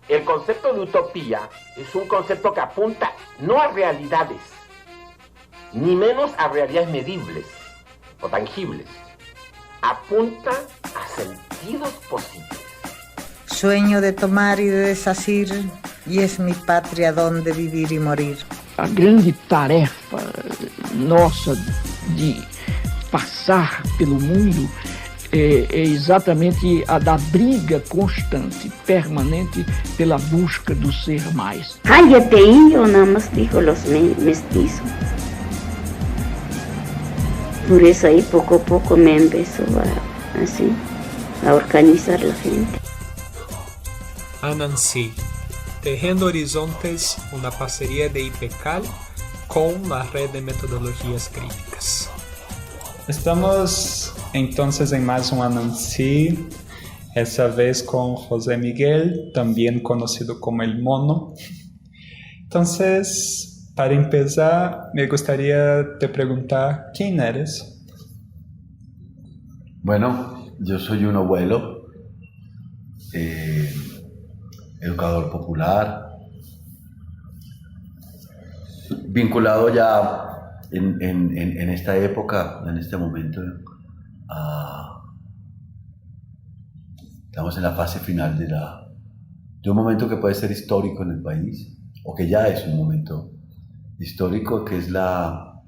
El concepto de utopía es un concepto que apunta no a realidades, ni menos a realidades medibles o tangibles. Apunta a sentidos posibles. Sueño de tomar e de desasir, e es mi patria donde vivir e morir. A grande tarefa nossa de passar pelo mundo é exatamente a da briga constante, permanente, pela busca do ser mais. Cállate, indio, nada más dijo los mestizos. Por eso ahí poco a poco me empezó a organizar la gente. Anansi, Tejiendo Horizontes, una parcería de IPECAL con la Red de Metodologías Críticas. Estamos entonces en más un Anansi, esta vez con José Miguel, también conocido como El Mono. Entonces, para empezar, me gustaría te preguntar, ¿quién eres? Bueno, yo soy un abuelo, educador popular, vinculado ya en esta época, en este momento, estamos en la fase final de un momento que puede ser histórico en el país, o que ya es un momento histórico, que es la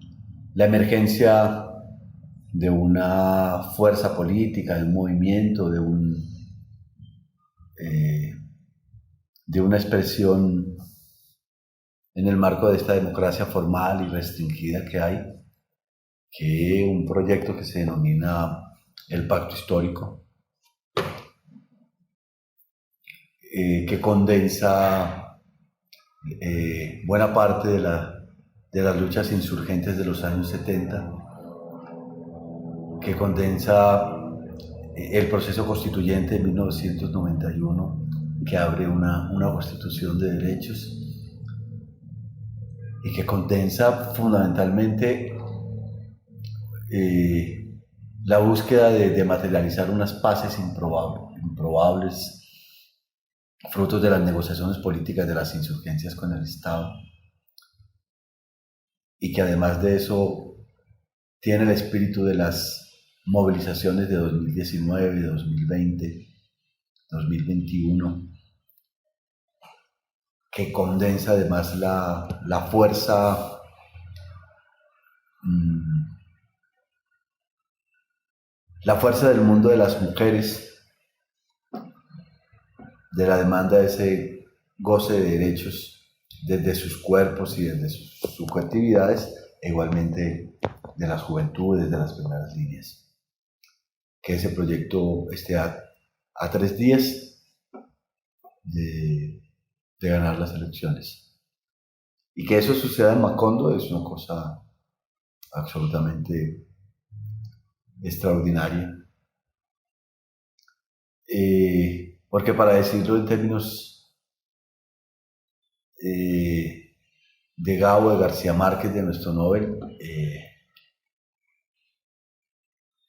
emergencia de una fuerza política, de un movimiento, de una expresión en el marco de esta democracia formal y restringida que hay, que un proyecto que se denomina el Pacto Histórico, que condensa buena parte de las luchas insurgentes de los años 70, que condensa el proceso constituyente de 1991, que abre una constitución de derechos, y que condensa fundamentalmente la búsqueda de materializar unas paces improbables, frutos de las negociaciones políticas de las insurgencias con el Estado, y que además de eso tiene el espíritu de las movilizaciones de 2019, 2020, 2021, que condensa además la fuerza del mundo de las mujeres, de la demanda de ese goce de derechos desde sus cuerpos y desde sus subjetividades, e igualmente de las juventudes, de las primeras líneas. Que ese proyecto esté a 3 días de ganar las elecciones. Y que eso suceda en Macondo es una cosa absolutamente extraordinaria. Porque, para decirlo en términos de Gabo, de García Márquez, de nuestro Nobel,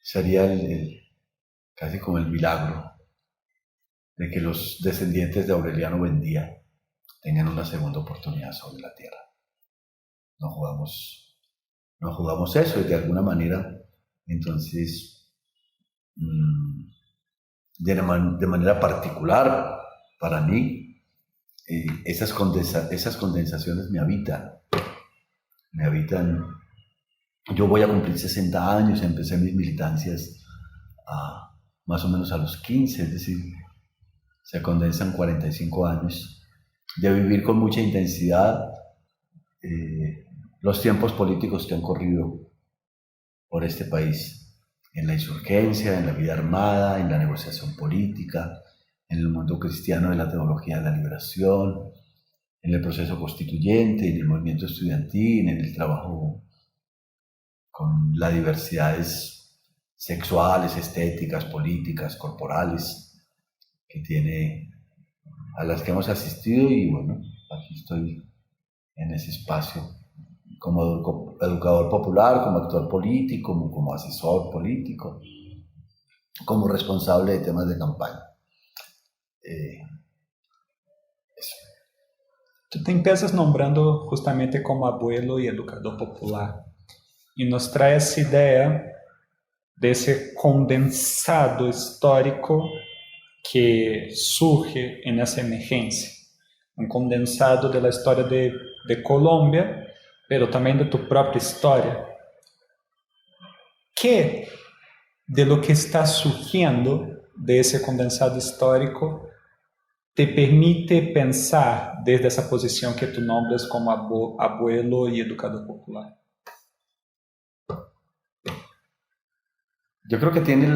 sería casi como el milagro de que los descendientes de Aureliano Buendía tengan una segunda oportunidad sobre la tierra. No jugamos eso, y de alguna manera, entonces, de manera particular, para mí, esas condensaciones me habitan. Yo voy a cumplir 60 años, empecé mis militancias más o menos a los 15, es decir, se condensan 45 años de vivir con mucha intensidad los tiempos políticos que han corrido por este país, en la insurgencia, en la vida armada, en la negociación política, en el mundo cristiano de la teología de la liberación, en el proceso constituyente, en el movimiento estudiantil, en el trabajo con las diversidades sexuales, estéticas, políticas, corporales a las que hemos asistido. Y bueno, aquí estoy en ese espacio como educador popular, como actor político, como asesor político, como responsable de temas de campaña. empiezas nombrando justamente como abuelo y educador popular. Y nos trae esa idea de ese condensado histórico que surge en esa emergencia. Un condensado de la historia de Colombia, pero también de tu propia historia. ¿Qué de lo que está surgiendo de ese condensado histórico te permite pensar desde esa posición que tú nombras como abuelo y educador popular? Yo creo que tiene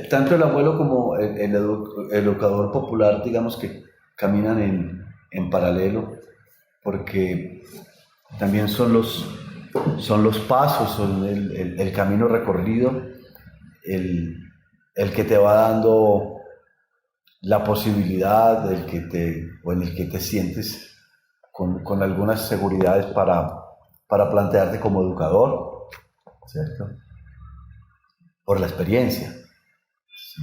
tanto el abuelo como el educador popular, digamos que caminan en paralelo, porque también son los pasos, son el camino recorrido, el que te va dando la posibilidad, en el que te sientes con algunas seguridades para plantearte como educador, ¿cierto? Por la experiencia. ¿Sí?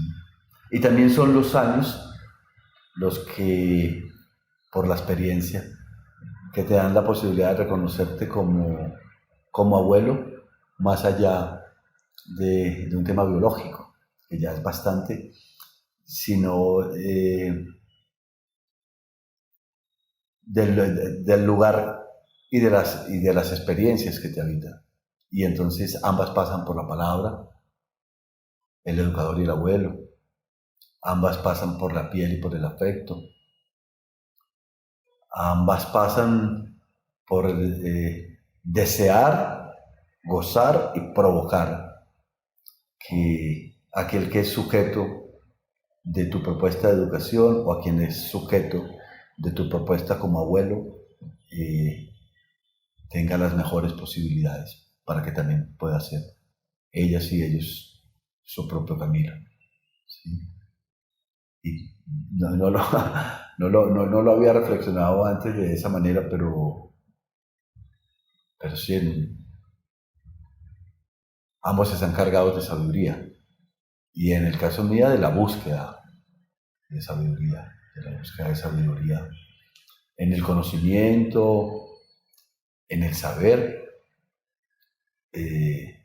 Y también son los años los que, por la experiencia, que te dan la posibilidad de reconocerte como abuelo, más allá de un tema biológico, que ya es bastante, sino del lugar y de las experiencias que te habitan. Y entonces ambas pasan por la palabra, el educador y el abuelo. Ambas pasan por la piel y por el afecto. Ambas pasan por desear, gozar y provocar que aquel que es sujeto de tu propuesta de educación o a quien es sujeto de tu propuesta como abuelo tenga las mejores posibilidades para que también pueda hacer ellas y ellos su propio camino. ¿Sí? Y no lo había reflexionado antes de esa manera, pero sí, ambos están cargados de sabiduría. Y en el caso mío, de la búsqueda de sabiduría, en el conocimiento, en el saber, en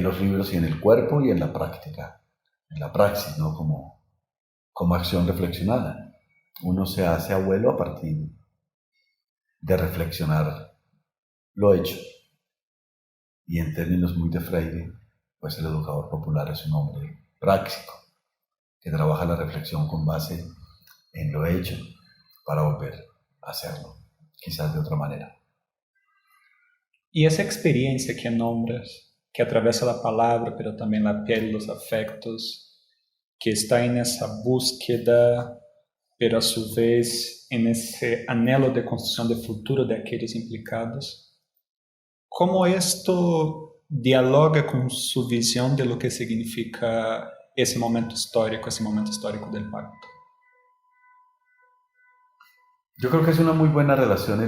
los libros y en el cuerpo y en la práctica, en la praxis, ¿no? Como acción reflexionada. Uno se hace abuelo a partir de reflexionar lo hecho. Y en términos muy de Freire, pues el educador popular es un hombre práctico, que trabaja la reflexión con base en lo hecho para volver a hacerlo, quizás de otra manera. Y esa experiencia que nombras, que atraviesa la palabra, pero también la piel y los afectos, que está en esa búsqueda, pero a su vez en ese anhelo de construcción de futuro de aquellos implicados, ¿cómo esto dialoga con su visión de lo que significa ese momento histórico del pacto? Yo creo que es una muy buena relación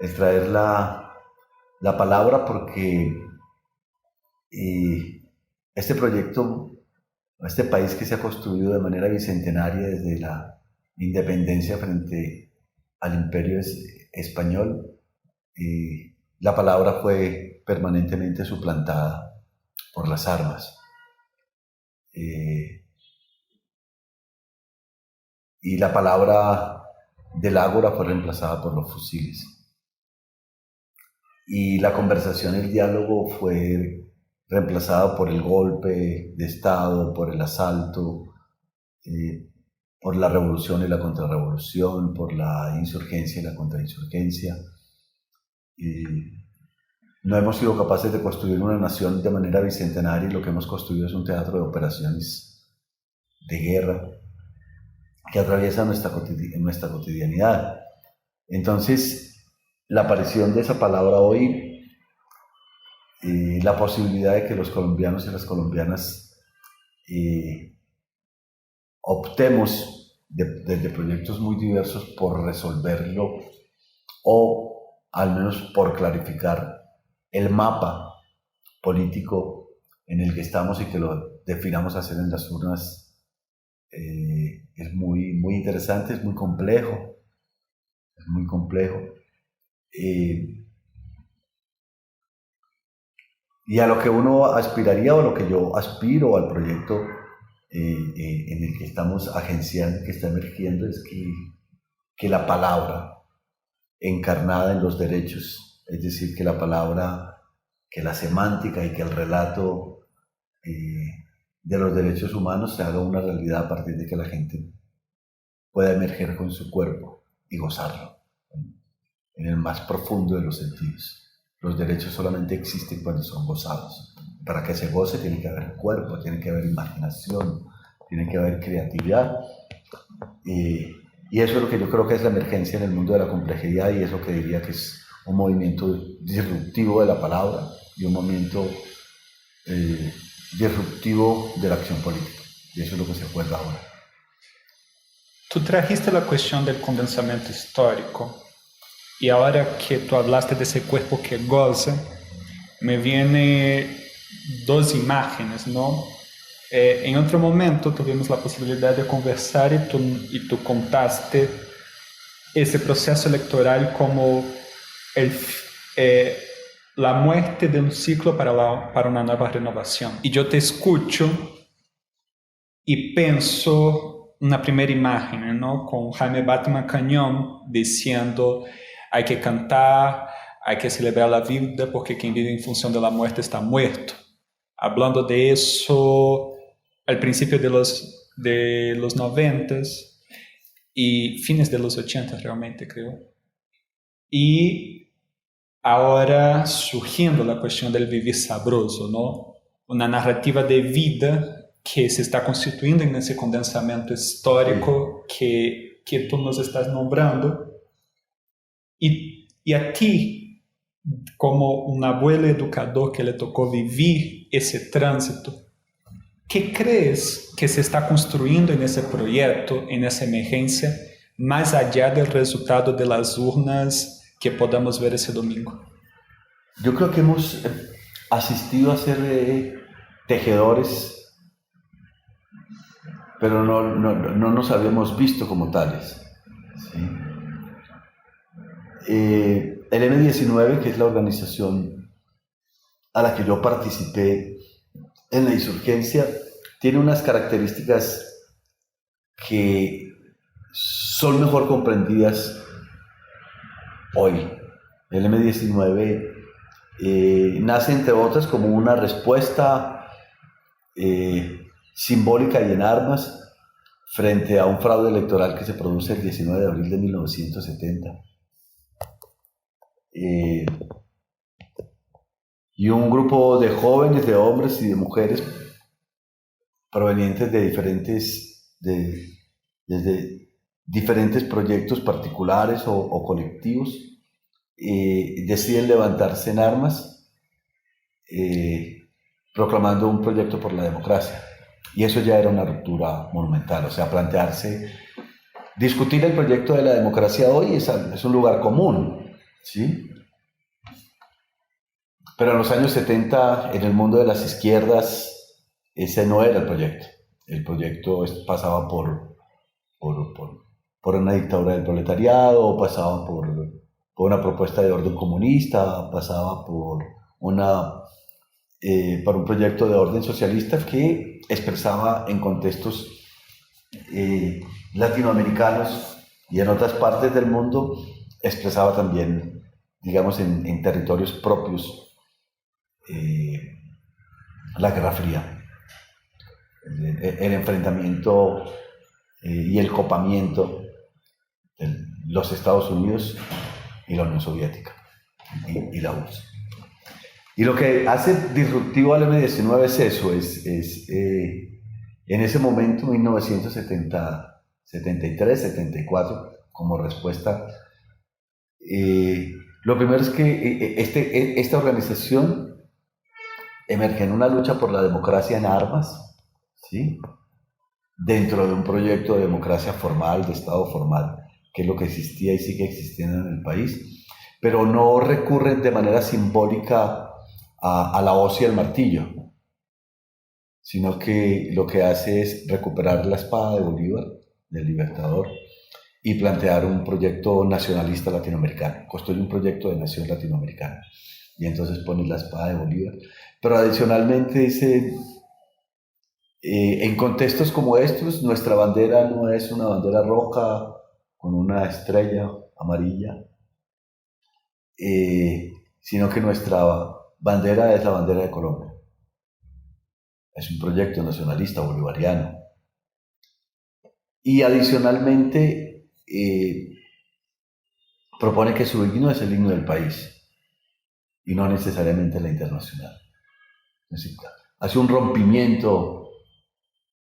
el traer la palabra, porque este proyecto, este país que se ha construido de manera bicentenaria desde la independencia frente al imperio español, la palabra fue permanentemente suplantada por las armas. Y la palabra del ágora fue reemplazada por los fusiles. Y la conversación, el diálogo fue reemplazado por el golpe de Estado, por el asalto, por la revolución y la contrarrevolución, por la insurgencia y la contrainsurgencia. No hemos sido capaces de construir una nación de manera bicentenaria, y lo que hemos construido es un teatro de operaciones de guerra que atraviesa nuestra cotidianidad. Entonces, la aparición de esa palabra hoy, la posibilidad de que los colombianos y las colombianas optemos desde proyectos muy diversos por resolverlo, o al menos por clarificar el mapa político en el que estamos y que lo definamos hacer en las urnas es muy, muy interesante, es muy complejo. Es muy complejo. Y a lo que uno aspiraría, o a lo que yo aspiro, al proyecto en el que estamos agenciando, que está emergiendo, es que la palabra encarnada en los derechos, es decir, que la palabra, que la semántica y que el relato de los derechos humanos se haga una realidad a partir de que la gente pueda emerger con su cuerpo y gozarlo en el más profundo de los sentidos. Los derechos solamente existen cuando son gozados. Para que se goce tiene que haber cuerpo, tiene que haber imaginación, tiene que haber creatividad. Y eso es lo que yo creo que es la emergencia en el mundo de la complejidad, y es lo que diría que es un movimiento disruptivo de la palabra y un movimiento disruptivo de la acción política. Y eso es lo que se juega ahora. Tú trajiste la cuestión del condensamiento histórico, y ahora que tú hablaste de ese cuerpo que goza, me vienen dos imágenes, ¿no? En otro momento tuvimos la posibilidad de conversar y tú contaste ese proceso electoral como la muerte de un ciclo para una nueva renovación. Y yo te escucho y pienso una primera imagen, ¿no? Con Jaime Batman Cañón diciendo: hay que cantar, hay que celebrar la vida, porque quien vive en función de la muerte está muerto. Hablando de eso al principio de los 90s y fines de los 80 realmente, creo. Y ahora surgiendo la cuestión del vivir sabroso, ¿no? Una narrativa de vida que se está constituyendo en ese condensamiento histórico que tú nos estás nombrando. Y a ti, como un abuelo educador que le tocó vivir ese tránsito, ¿qué crees que se está construyendo en ese proyecto, en esa emergencia, más allá del resultado de las urnas que podamos ver ese domingo? Yo creo que hemos asistido a ser tejedores, pero no nos habíamos visto como tales, ¿sí? El M19, que es la organización a la que yo participé en la insurgencia, tiene unas características que son mejor comprendidas hoy. El M19 nace, entre otras, como una respuesta simbólica y en armas frente a un fraude electoral que se produce el 19 de abril de 1970. Y un grupo de jóvenes, de hombres y de mujeres provenientes de diferentes proyectos particulares o colectivos deciden levantarse en armas proclamando un proyecto por la democracia. Y eso ya era una ruptura monumental, o sea, discutir el proyecto de la democracia hoy es un lugar común, ¿sí? Pero en los años 70, en el mundo de las izquierdas, ese no era el proyecto. El proyecto pasaba por una dictadura del proletariado, pasaba por una propuesta de orden comunista, pasaba por un proyecto de orden socialista que expresaba en contextos latinoamericanos y en otras partes del mundo, expresaba también, digamos, en territorios propios, la Guerra Fría, el enfrentamiento y el copamiento de los Estados Unidos y la Unión Soviética y la URSS. Y lo que hace disruptivo al M19 es eso, en ese momento, 1973, 74, como respuesta, lo primero es que esta organización emerge en una lucha por la democracia en armas, ¿sí? Dentro de un proyecto de democracia formal, de Estado formal, que es lo que existía y sigue existiendo en el país, pero no recurren de manera simbólica a la hoz y al martillo, sino que lo que hace es recuperar la espada de Bolívar, del Libertador, y plantear un proyecto nacionalista latinoamericano. Construye un proyecto de nación latinoamericana. Y entonces pone la espada de Bolívar. Pero adicionalmente dice, en contextos como estos, nuestra bandera no es una bandera roja con una estrella amarilla, sino que nuestra bandera es la bandera de Colombia. Es un proyecto nacionalista bolivariano. Y adicionalmente propone que su himno es el himno del país y no necesariamente la internacional. Es decir, hace un rompimiento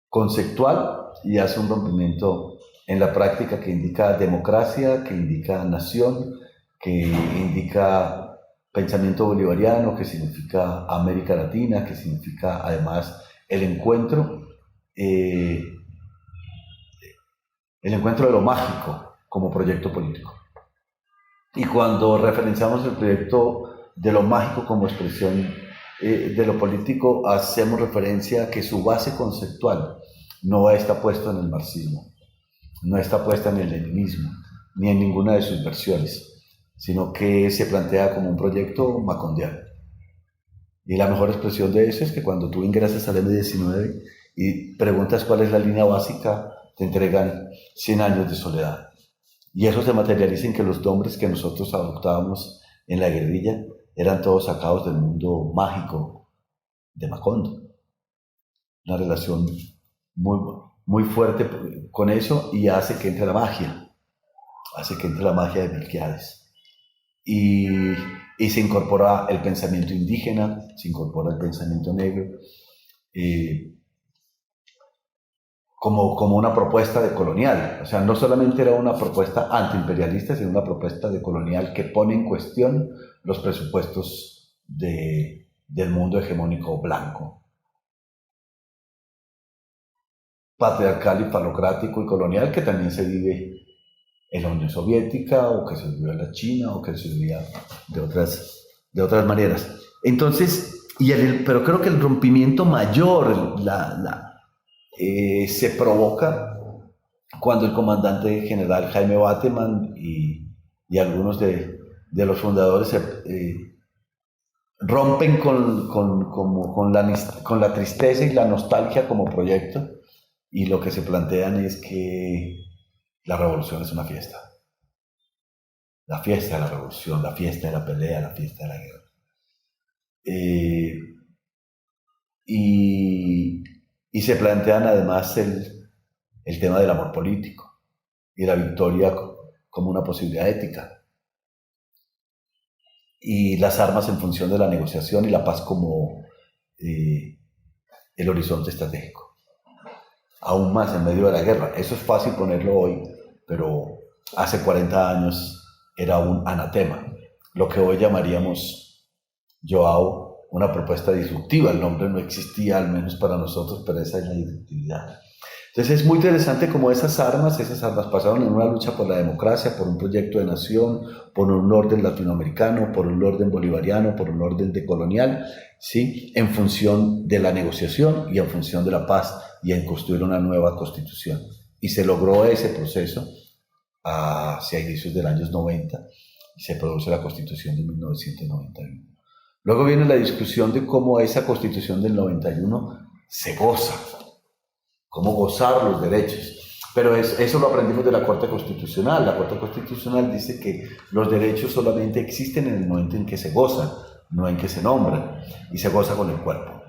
conceptual y hace un rompimiento en la práctica que indica democracia, que indica nación, que indica pensamiento bolivariano, que significa América Latina, que significa además el encuentro de lo mágico como proyecto político. Y cuando referenciamos el proyecto de lo mágico como expresión de lo político, hacemos referencia a que su base conceptual no está puesta en el marxismo, no está puesta en el leninismo, ni en ninguna de sus versiones, sino que se plantea como un proyecto macondiano. Y la mejor expresión de eso es que cuando tú ingresas al M19 y preguntas cuál es la línea básica, te entregan 100 años de soledad. Y eso se materializa en que los nombres que nosotros adoptábamos en la guerrilla eran todos sacados del mundo mágico de Macondo. Una relación muy fuerte con eso, y hace que entre la magia. Hace que entre la magia de Melquiades. Y se incorpora el pensamiento indígena, se incorpora el pensamiento negro, como una propuesta de colonial. O sea, no solamente era una propuesta antiimperialista, sino una propuesta de colonial que pone en cuestión los presupuestos del mundo hegemónico blanco, patriarcal y falocrático y colonial, que también se vive en la Unión Soviética, o que se vivió en la China, o que se vivía de otras maneras. Entonces, pero creo que el rompimiento mayor se provoca cuando el comandante general Jaime Bateman y algunos de los fundadores rompen con la tristeza y la nostalgia como proyecto, y lo que se plantean es que la revolución es una fiesta. La fiesta de la revolución, la fiesta de la pelea, la fiesta de la guerra. Y se plantean además el tema del amor político y la victoria como una posibilidad ética. Y las armas en función de la negociación y la paz como el horizonte estratégico. Aún más en medio de la guerra. Eso es fácil ponerlo hoy, pero hace 40 años era un anatema. Lo que hoy llamaríamos, Joao, una propuesta disruptiva. El nombre no existía, al menos para nosotros, pero esa es la disruptividad. Entonces es muy interesante cómo esas armas pasaron en una lucha por la democracia, por un proyecto de nación, por un orden latinoamericano, por un orden bolivariano, por un orden decolonial, ¿sí? En función de la negociación y en función de la paz, y en construir una nueva constitución. Y se logró ese proceso hacia inicios del años 90, y se produce la constitución de 1991. Luego viene la discusión de cómo esa constitución del 91 se goza, cómo gozar los derechos. Pero eso lo aprendimos de la Corte Constitucional. La Corte Constitucional dice que los derechos solamente existen en el momento en que se gozan, no en que se nombran, y se goza con el cuerpo.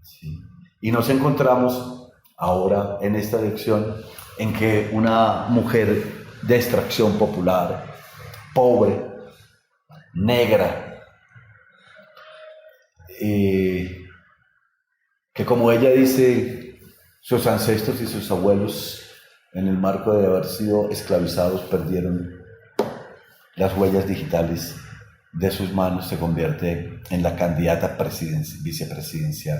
¿Sí? Y nos encontramos ahora en esta elección en que una mujer de extracción popular, pobre, negra, que como ella dice, sus ancestros y sus abuelos, en el marco de haber sido esclavizados, perdieron las huellas digitales de sus manos, se convierte en la candidata vicepresidencial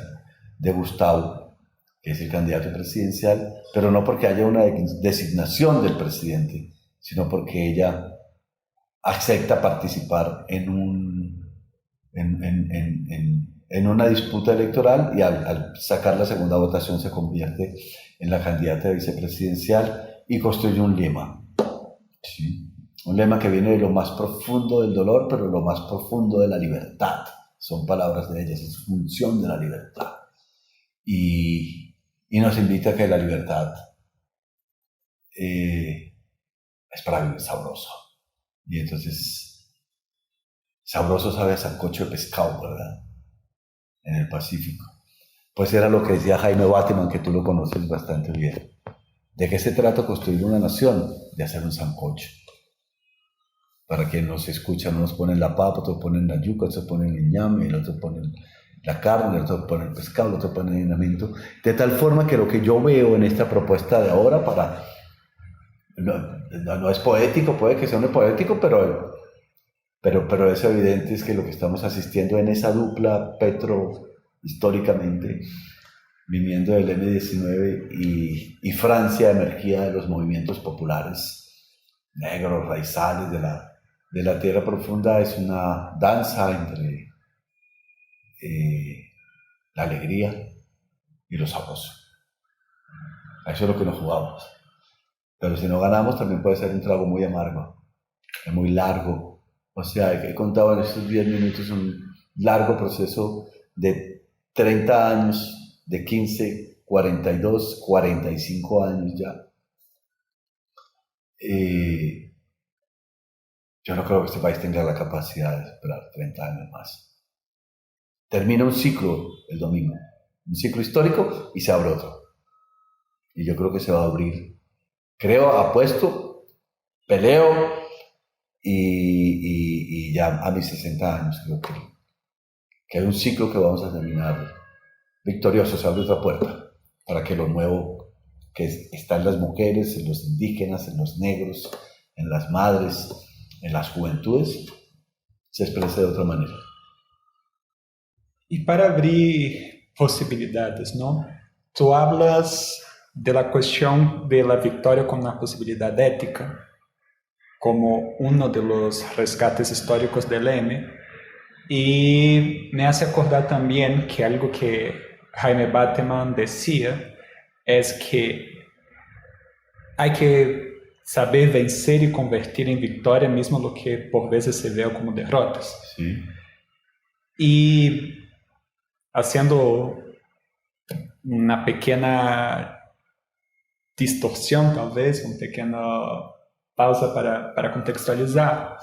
de Gustavo, que es el candidato presidencial, pero no porque haya una designación del presidente, sino porque ella acepta participar en en una disputa electoral y al sacar la segunda votación se convierte en la candidata vicepresidencial y construye un lema. ¿Sí? Un lema que viene de lo más profundo del dolor, pero lo más profundo de la libertad. Son palabras de ella, es función de la libertad. Y nos invita a que la libertad es para vivir sabroso. Y entonces, sabroso sabe a sancocho de pescado, ¿verdad? En el Pacífico. Pues era lo que decía Jaime Bateman, que tú lo conoces bastante bien. ¿De qué se trata construir una nación? De hacer un sancocho. Para quien nos escucha, unos ponen la papa, otros ponen la yuca, otros ponen el ñame, el otro ponen la carne, el otro ponen el pescado, el otro ponen el linamento. De tal forma que lo que yo veo en esta propuesta de ahora, no es poético, puede que sea muy poético, pero es evidente es que lo que estamos asistiendo en esa dupla Petro, históricamente, viniendo del M-19 y Francia, emergía de los movimientos populares negros, raizales de la tierra profunda, es una danza entre la alegría y lo sabroso. A eso es lo que nos jugamos. Pero si no ganamos, también puede ser un trago muy amargo, muy largo. O sea, he contado en estos 10 minutos un largo proceso de 30 años, de 15, 42, 45 años ya. Yo no creo que este país tenga la capacidad de esperar 30 años más. Termina un ciclo el domingo, un ciclo histórico, y se abre otro. Y yo creo que se va a abrir. Creo, apuesto, peleo, y ya a mis 60 años creo que hay un ciclo que vamos a terminar victorioso. Se abre otra puerta para que lo nuevo que está en las mujeres, en los indígenas, en los negros, en las madres, en las juventudes, se exprese de otra manera. Y para abrir posibilidades, ¿no? Tú hablas de la cuestión de la victoria con una posibilidad ética como uno de los rescates históricos del M, y me hace acordar también que algo que Jaime Bateman decía es que hay que saber vencer y convertir en victoria mismo lo que por veces se ve como derrotas. Sí. Y haciendo una pequeña distorsión, tal vez, una pequeña pausa para contextualizar,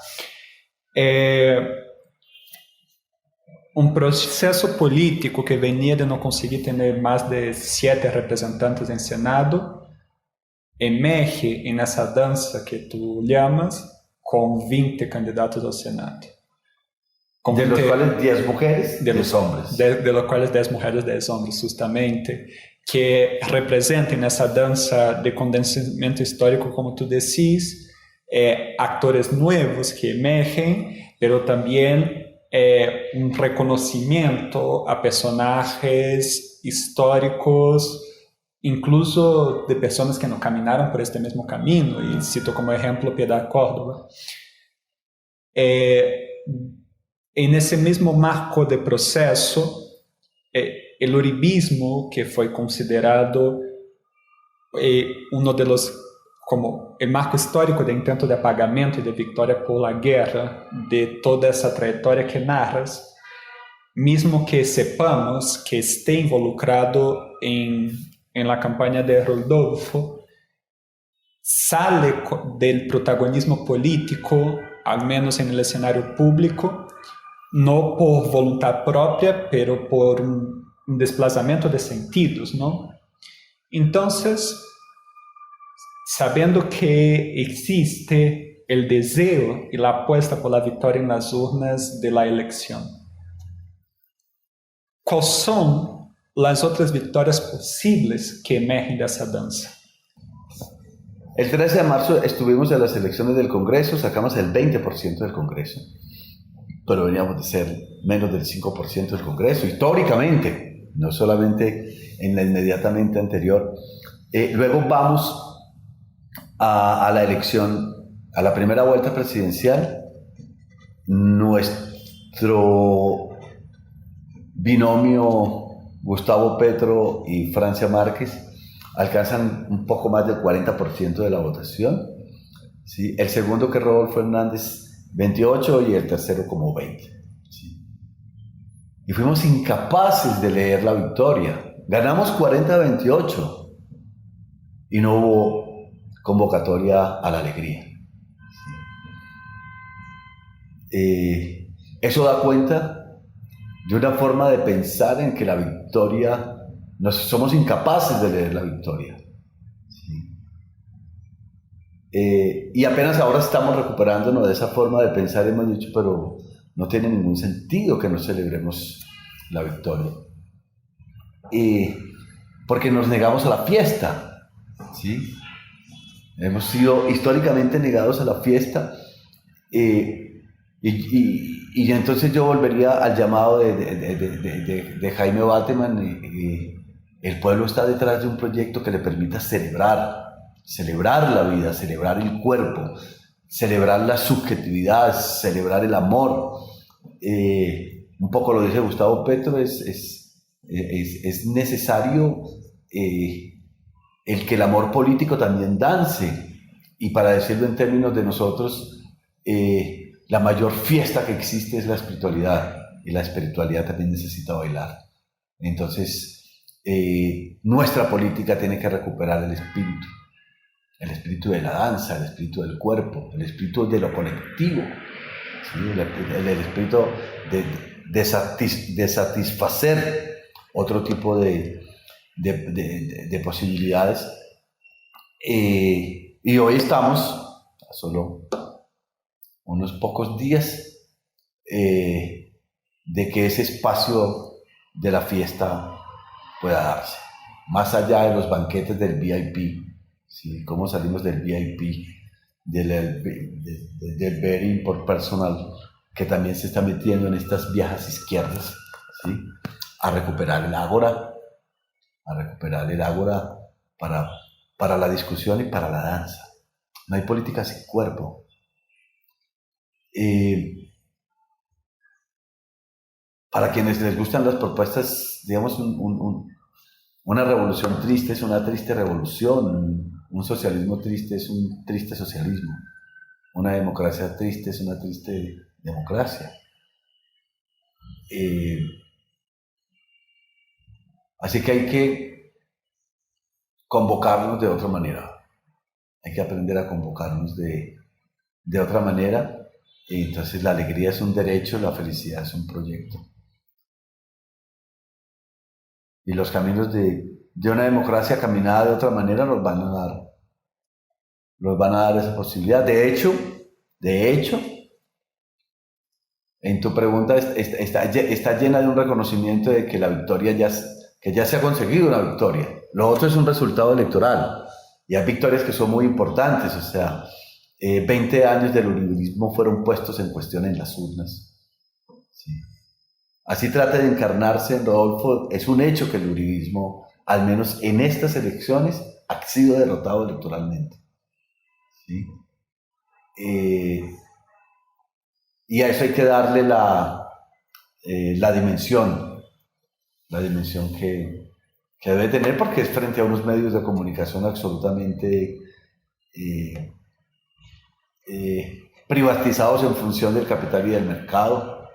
un proceso político que venía de no conseguir tener más de 7 representantes en Senado emerge en esa danza que tú llamas con 20 candidatos al Senado. De los cuales 10 mujeres, 10 hombres. De los cuales 10 mujeres, 10 hombres, justamente, que representan esa danza de condensamiento histórico, como tú decís, actores nuevos que emergen, pero también un reconocimiento a personajes históricos, incluso de personas que no caminaron por este mismo camino, y cito como ejemplo Piedad Córdoba. En ese mismo marco de proceso, el uribismo, que fue considerado uno de los, como el marco histórico de intento de apagamento y de victoria por la guerra de toda esa trayectoria que narras, mismo que sepamos que esté involucrado en la campaña de Rodolfo, sale del protagonismo político, al menos en el escenario público, no por voluntad propia, pero por un desplazamiento de sentidos, ¿no? Entonces, sabiendo que existe el deseo y la apuesta por la victoria en las urnas de la elección, ¿cuáles son las otras victorias posibles que emergen de esa danza? El 13 de marzo estuvimos en las elecciones del Congreso, sacamos el 20% del Congreso, pero veníamos de ser menos del 5% del Congreso, históricamente, no solamente en la inmediatamente anterior. Luego vamos a la elección, a la primera vuelta presidencial. Nuestro binomio Gustavo Petro y Francia Márquez alcanzan un poco más del 40% de la votación. ¿Sí? El segundo, que es Rodolfo Hernández, 28, y el tercero como 20. ¿Sí? Y fuimos incapaces de leer la victoria. Ganamos 40-28 y no hubo convocatoria a la alegría. ¿Sí? Eso da cuenta de una forma de pensar en que la victoria, somos incapaces de leer la victoria. ¿Sí? Y apenas ahora estamos recuperándonos de esa forma de pensar. Hemos dicho, pero no tiene ningún sentido que no celebremos la victoria. Porque nos negamos a la fiesta. ¿Sí? Hemos sido históricamente negados a la fiesta. Y entonces yo volvería al llamado de Jaime Bateman. El pueblo está detrás de un proyecto que le permita celebrar la vida, celebrar el cuerpo, celebrar la subjetividad, celebrar el amor. Un poco lo dice Gustavo Petro, es necesario el que el amor político también dance. Y para decirlo en términos de nosotros, la mayor fiesta que existe es la espiritualidad, y la espiritualidad también necesita bailar. Entonces, nuestra política tiene que recuperar el espíritu de la danza, el espíritu del cuerpo, el espíritu de lo colectivo, ¿sí? el espíritu de satisfacer otro tipo de posibilidades. Y hoy estamos a solo unos pocos días de que ese espacio de la fiesta pueda darse, más allá de los banquetes del VIP, ¿sí? Cómo salimos del VIP, del very important personal, que también se está metiendo en estas viejas izquierdas, ¿sí? A recuperar el ágora para la discusión y para la danza. No hay política sin cuerpo. Para quienes les gustan las propuestas, digamos, una revolución triste es una triste revolución, un socialismo triste es un triste socialismo, una democracia triste es una triste democracia. Así que hay que convocarnos de otra manera, hay que aprender a convocarnos de otra manera. Y entonces la alegría es un derecho, la felicidad es un proyecto. Y los caminos de una democracia caminada de otra manera nos van a dar esa posibilidad. De hecho, en tu pregunta está llena de un reconocimiento de que la victoria que ya se ha conseguido una victoria. Lo otro es un resultado electoral. Y hay victorias que son muy importantes, o sea, 20 años del uribismo fueron puestos en cuestión en las urnas. ¿Sí? Así trata de encarnarse en Rodolfo. Es un hecho que el uribismo, al menos en estas elecciones, ha sido derrotado electoralmente. ¿Sí? Y a eso hay que darle la dimensión que debe tener, porque es frente a unos medios de comunicación absolutamente privatizados en función del capital y del mercado,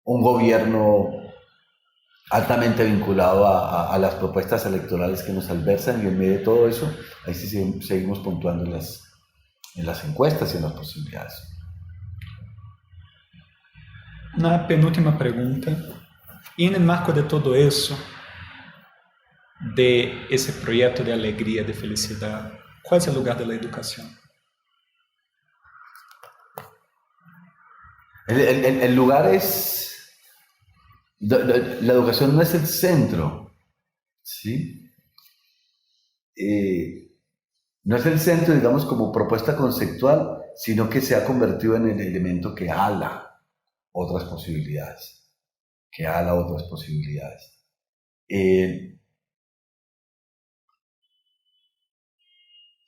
un gobierno altamente vinculado a las propuestas electorales que nos albersan, y en medio de todo eso, ahí sí seguimos puntuando en las encuestas y en las posibilidades. Una penúltima pregunta. Y en el marco de todo eso, de ese proyecto de alegría, de felicidad, ¿cuál es el lugar de la educación? El lugar es... La educación no es el centro, ¿sí? No es el centro, digamos, como propuesta conceptual, sino que se ha convertido en el elemento que ala otras posibilidades.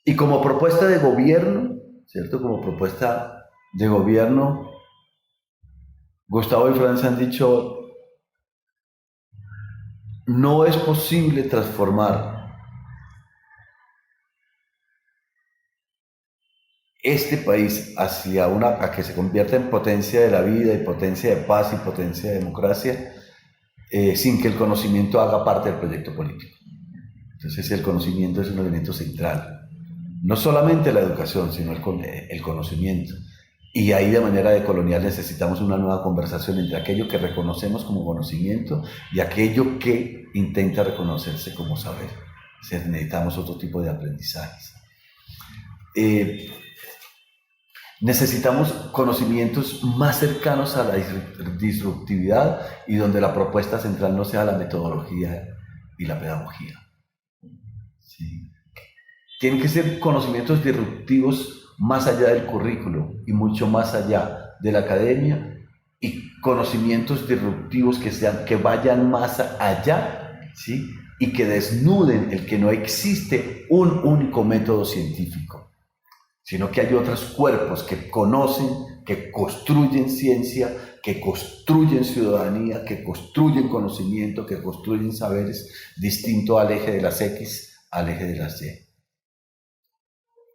Y como propuesta de gobierno, ¿cierto? Como propuesta de gobierno, Gustavo y Franz han dicho, no es posible transformar este país a que se convierta en potencia de la vida y potencia de paz y potencia de democracia sin que el conocimiento haga parte del proyecto político. Entonces el conocimiento es un elemento central. No solamente la educación, sino el conocimiento. Y ahí de manera decolonial necesitamos una nueva conversación entre aquello que reconocemos como conocimiento y aquello que intenta reconocerse como saber. O sea, necesitamos otro tipo de aprendizajes. Necesitamos conocimientos más cercanos a la disruptividad y donde la propuesta central no sea la metodología y la pedagogía. ¿Sí? Tienen que ser conocimientos disruptivos más allá del currículo y mucho más allá de la academia, y conocimientos disruptivos que vayan más allá, ¿sí? Y que desnuden el que no existe un único método científico, sino que hay otros cuerpos que conocen, que construyen ciencia, que construyen ciudadanía, que construyen conocimiento, que construyen saberes, distinto al eje de las X, al eje de las Y.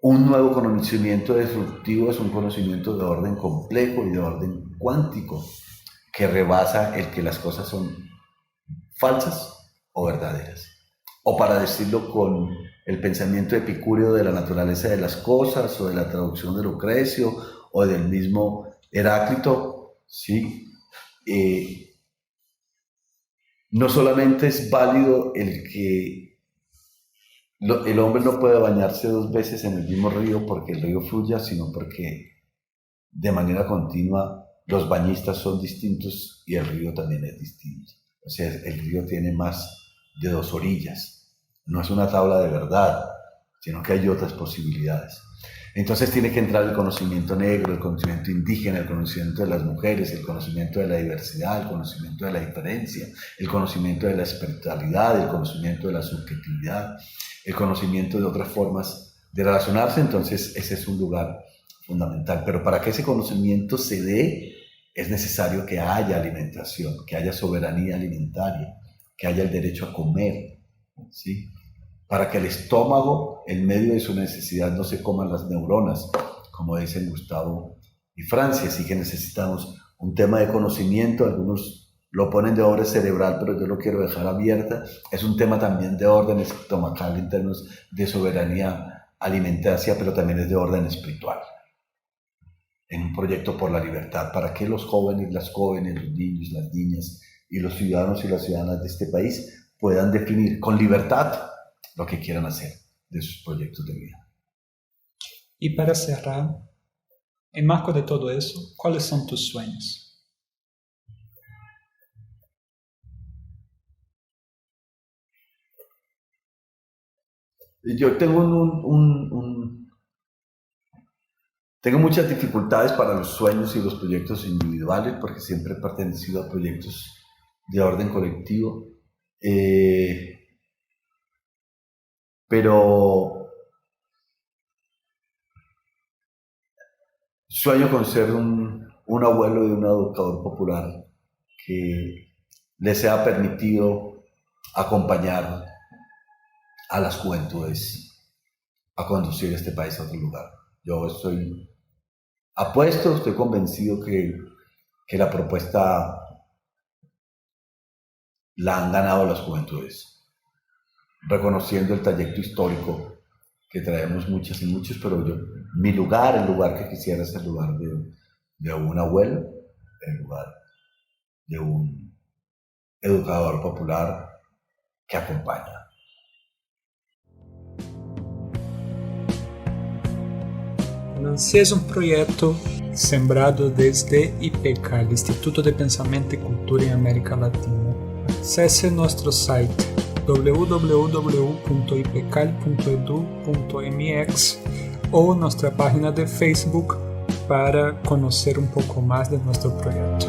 Un nuevo conocimiento disruptivo es un conocimiento de orden complejo y de orden cuántico, que rebasa el que las cosas son falsas o verdaderas. O para decirlo con el pensamiento epicúreo de la naturaleza de las cosas, o de la traducción de Lucrecio, o del mismo Heráclito, ¿sí? No solamente es válido el que el hombre no puede bañarse 2 veces en el mismo río porque el río fluya, sino porque de manera continua los bañistas son distintos y el río también es distinto. O sea, el río tiene más de 2 orillas. No es una tabla de verdad, sino que hay otras posibilidades. Entonces tiene que entrar el conocimiento negro, el conocimiento indígena, el conocimiento de las mujeres, el conocimiento de la diversidad, el conocimiento de la diferencia, el conocimiento de la espiritualidad, el conocimiento de la subjetividad, el conocimiento de otras formas de relacionarse. Entonces ese es un lugar fundamental. Pero para que ese conocimiento se dé, es necesario que haya alimentación, que haya soberanía alimentaria, que haya el derecho a comer, ¿sí? Para que el estómago, en medio de su necesidad, no se coman las neuronas, como dicen Gustavo y Francia. Así que necesitamos un tema de conocimiento. Algunos lo ponen de orden cerebral, pero yo lo quiero dejar abierta. Es un tema también de orden estomacal en términos de soberanía alimentaria, pero también es de orden espiritual. En un proyecto por la libertad, para que los jóvenes, las jóvenes, los niños, las niñas y los ciudadanos y las ciudadanas de este país puedan definir con libertad lo que quieran hacer de sus proyectos de vida. Y para cerrar, en marco de todo eso, ¿cuáles son tus sueños? Yo tengo tengo muchas dificultades para los sueños y los proyectos individuales, porque siempre he pertenecido a proyectos de orden colectivo. Pero sueño con ser un abuelo y un educador popular que le sea permitido acompañar a las juventudes a conducir este país a otro lugar. Yo estoy convencido que la propuesta la han ganado las juventudes, reconociendo el trayecto histórico que traemos muchas y muchos, pero el lugar que quisiera es el lugar de un abuelo, el lugar de un educador popular que acompaña. Nancy es un proyecto sembrado desde IPECAL, Instituto de Pensamiento y Cultura en América Latina. Acesse nuestro site www.ipecal.edu.mx o nuestra página de Facebook para conocer un poco más de nuestro proyecto.